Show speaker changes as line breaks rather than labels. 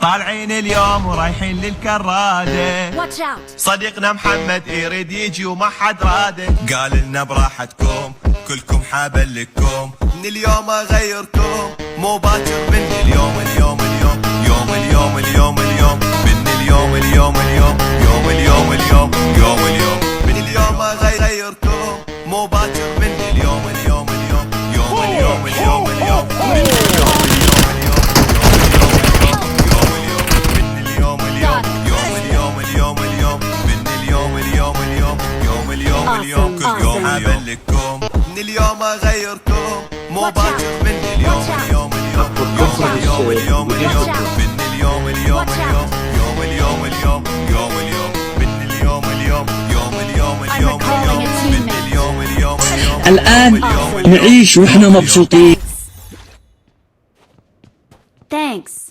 طالعين اليوم ورايحين للكرادة.
Watch out.
صديقنا محمد يريد يجي وما حد راده. قال لنا براحتكم كلكم حابل لكم، من اليوم اغيركم مو باكر، من اليوم اليوم اليوم يوم اليوم اليوم اليوم، من اليوم اليوم اليوم يوم اليوم اليوم يوم اليوم، من اليوم اغيركم مو باكر، من اليوم اليوم اليوم يوم اليوم اليوم اليوم، من اليوم اليوم اليوم من اليوم اليوم يوم اليوم اليوم اليوم، من اليوم اليوم اليوم يوم اليوم اليوم، كل يوم حابل لكم، من اليوم اغيركم مو باكر، من اليوم اليوم اليوم يوم اليوم اليوم، من اليوم اليوم اليوم يوم اليوم اليوم يوم اليوم، من اليوم اليوم يوم اليوم اليوم اليوم، من اليوم اليوم اليوم.
الآن نعيش وإحنا مبسوطين.
Thanks.